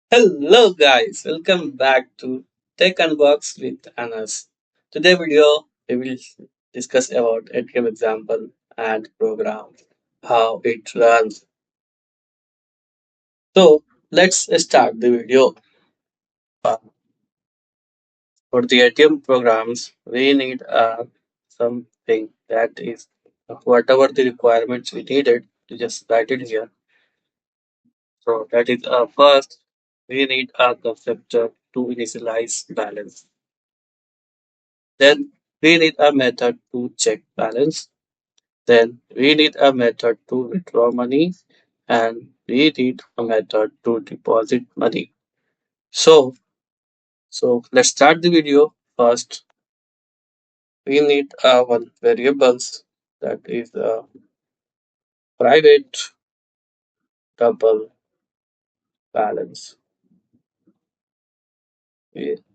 Hello guys, welcome back to Tech Unbox with Anas. Today video we will discuss about ATM example and program, how it runs. So let's start the video. For the ATM programs, we need something that is whatever the requirements we needed to just write it here. So that is first we need a conceptor to initialize balance. Then we need a method to check balance. Then we need a method to withdraw money and we need a method to deposit money. So, so let's start the video. First, we need one variables that is a private double balance.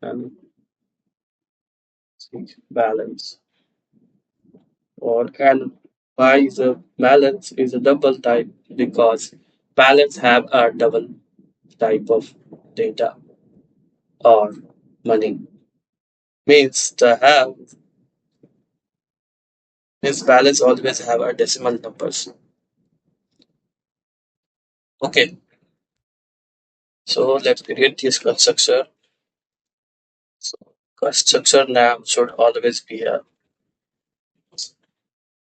And balance or and why is a balance is a double type because balance have a double type of data or money means the have means balance always have a decimal numbers. Okay, so let's create this constructor. So constructor name should always be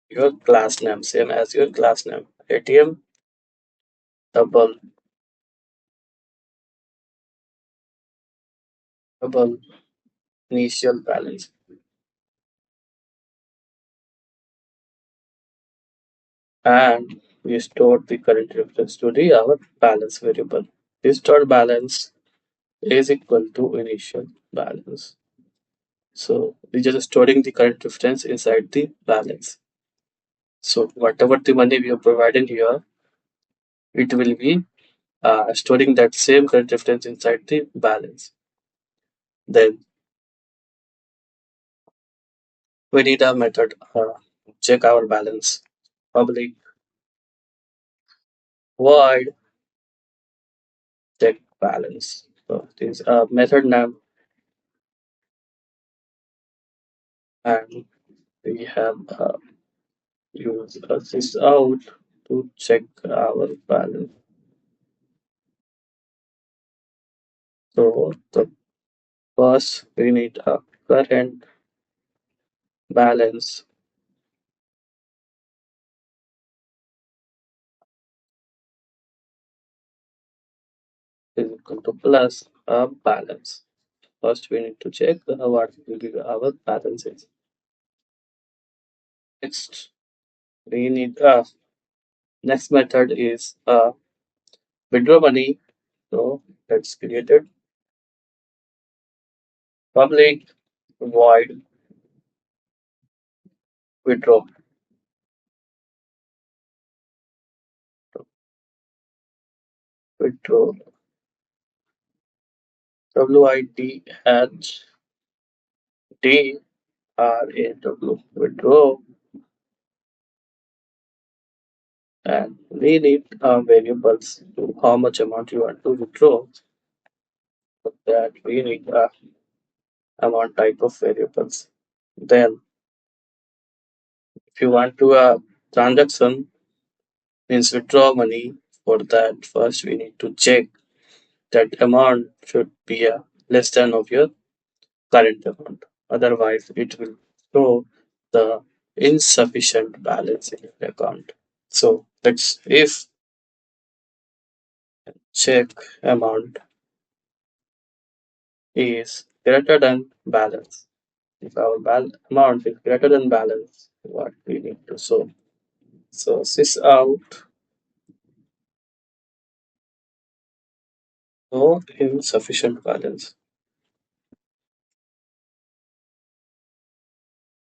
your class name, same as your class name. ATM double double initial balance, and we store the current reference to the our balance variable. This stored balance is equal to initial balance. So we're just storing the current reference inside the balance. So whatever the money we are providing here, it will be storing that same current reference inside the balance. Then we need a method check our balance. Public void check balance. So this method name, and we have use this out to check our balance. So the first we need a current balance is equal to plus a balance. First, we need to check what will be our balances. Next, we need next method is withdraw money. So let's create it. Public void withdraw. Withdraw WIDH DRAW withdraw, and we need variables to how much amount you want to withdraw. For that we need amount type of variables. Then if you want to transaction means withdraw money, for that first we need to check that amount should be less than of your current amount, otherwise it will show the insufficient balance in your account. So let's if check amount is greater than balance, if our amount is greater than balance, what we need to show. So sys out no insufficient balance.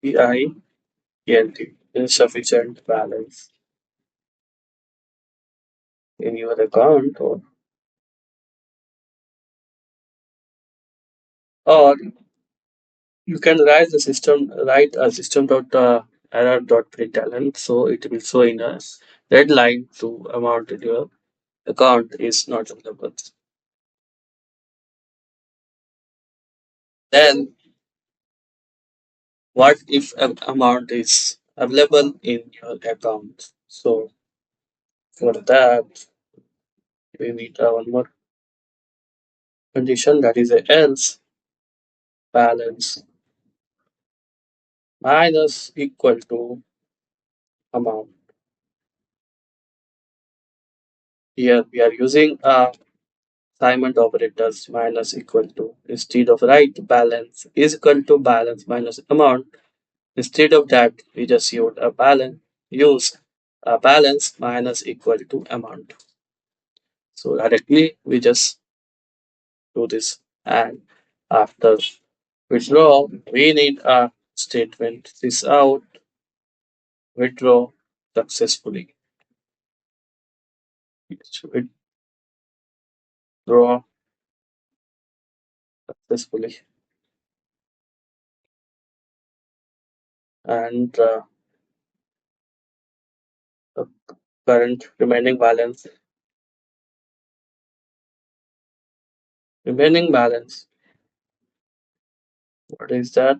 PINT insufficient balance in your account, or you can write a system dot error dot println, so it will show in a red line to amount in your account is not available. Then what if an amount is available in your account? So for that we need one more condition, that is a else balance minus equal to amount. Here we are using assignment operators minus equal to. Instead of write balance is equal to balance minus amount. Instead of that, we just use a balance minus equal to amount. So directly we just do this, and after withdraw, we need a statement. This out, withdraw successfully. It's withdraw successfully, and the current remaining balance. What is that?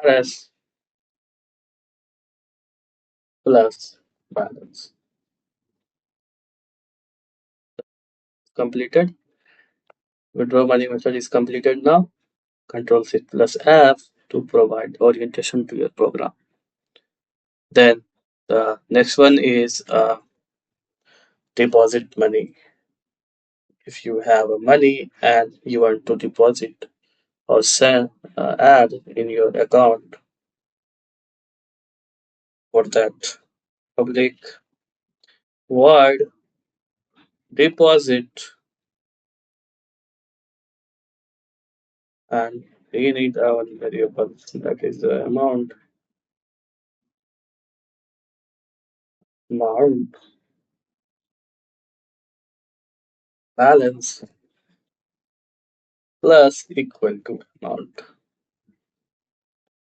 RS plus balance. Completed. Withdraw money method is completed now. Control Shift plus F to provide orientation to your program. Then the next one is deposit money. If you have a money and you want to deposit or send add in your account, for that public void deposit, and we need our variable, that is the amount balance plus equal to amount.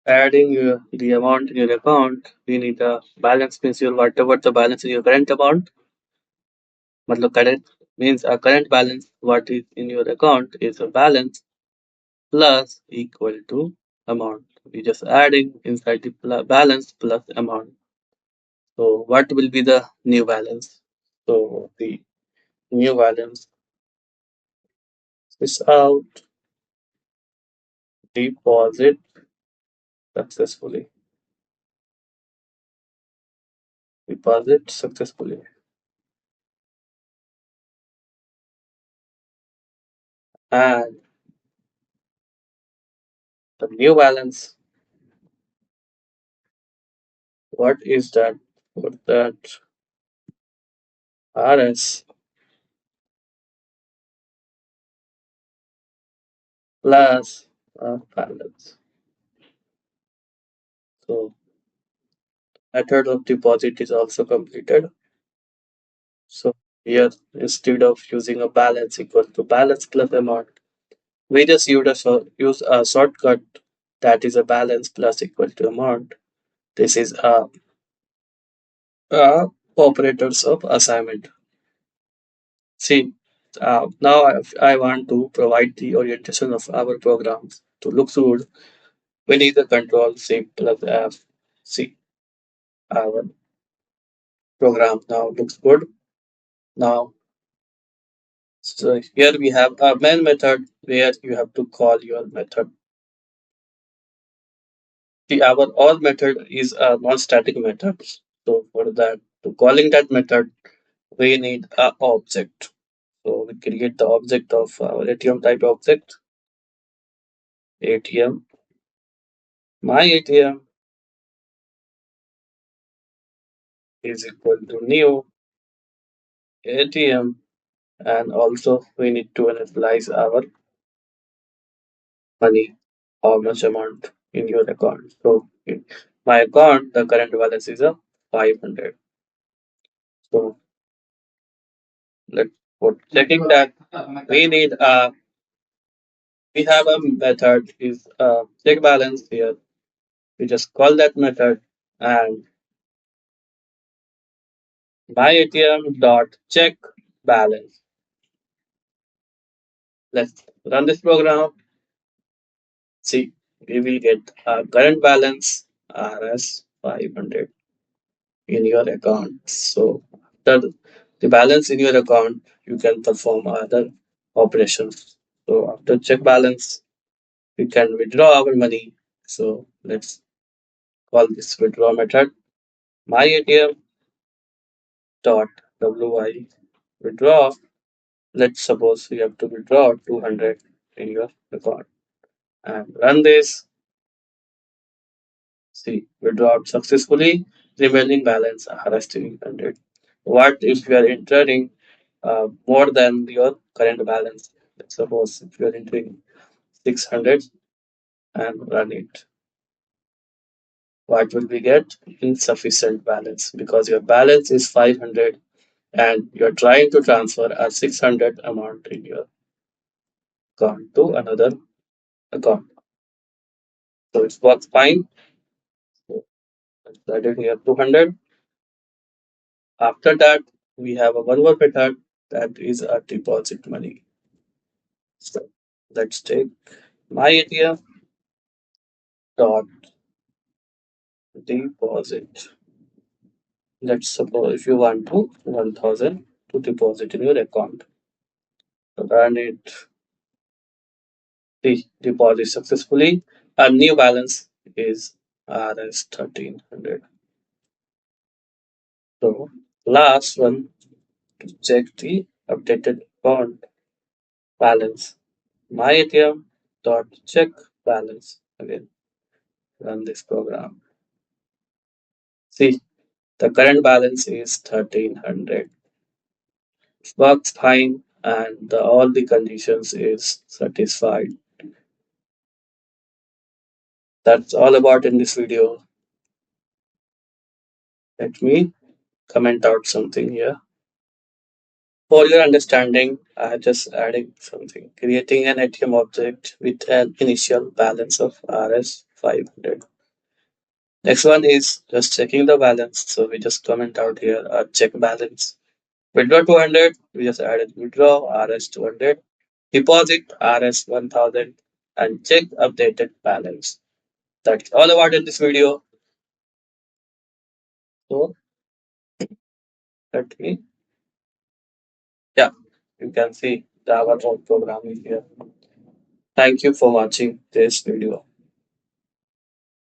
Adding the amount in your account, we need a balance means your whatever the balance in your current account. मतलब current means a current balance what is in your account is a balance plus equal to amount. We just adding inside the balance plus amount. So what will be the new balance? So the new balance is out deposit successfully. Deposit successfully. And the new balance, what is that? What that RS plus balance. So method of deposit is also completed. So here instead of using a balance equal to balance plus amount, we just use a shortcut, that is a balance plus equal to amount. This is operators of assignment. See, now I want to provide the orientation of our programs to look good. We need the control C plus F. See, our program now looks good. Now, so here we have a main method where you have to call your method. See, our all method is a non-static method. So for that, to calling that method, we need a object. So we create the object of our ATM type object. ATM, my ATM is equal to new ATM, and also we need to analyze our money, how much amount in your account. So in my account, the current balance is a 500. So let's for checking that we need we have a method is check balance here. We just call that method, and my ATM dot check. balance. Let's run this program. See, we will get our current balance Rs 500 in your account. So after the balance in your account, you can perform other operations. So after check balance, we can withdraw our money. So let's call this withdraw method. My ATM dot wi withdraw. Let's suppose you have to withdraw 200 in your account and run this. See, withdraw successfully. Remaining balance Rs 300. What if you are entering more than your current balance? Let's suppose if you are entering 600 and run it, what will we get? Insufficient balance because your balance is 500 and you're trying to transfer a 600 amount in your account to another account. So it works fine. So let's add it here 200. After that, we have a one more method that is a deposit money. So let's take my ATM dot deposit. Let's suppose if you want to 1000 to deposit in your account. Run it. The deposit successfully. A new balance is Rs 1300. So last one to check the updated account balance. My ATM dot check balance. Again, run this program. See, the current balance is 1300. Works fine and all the conditions is satisfied. That's all about in this video. Let me comment out something here. For your understanding, I just adding something. Creating an ATM object with an initial balance of Rs 500. Next one is just checking the balance. So we just comment out here check balance. Withdraw 200, we just added withdraw Rs 200. Deposit Rs 1000 and check updated balance. That's all about in this video. So let me, yeah, you can see the our whole program is here. Thank you for watching this video.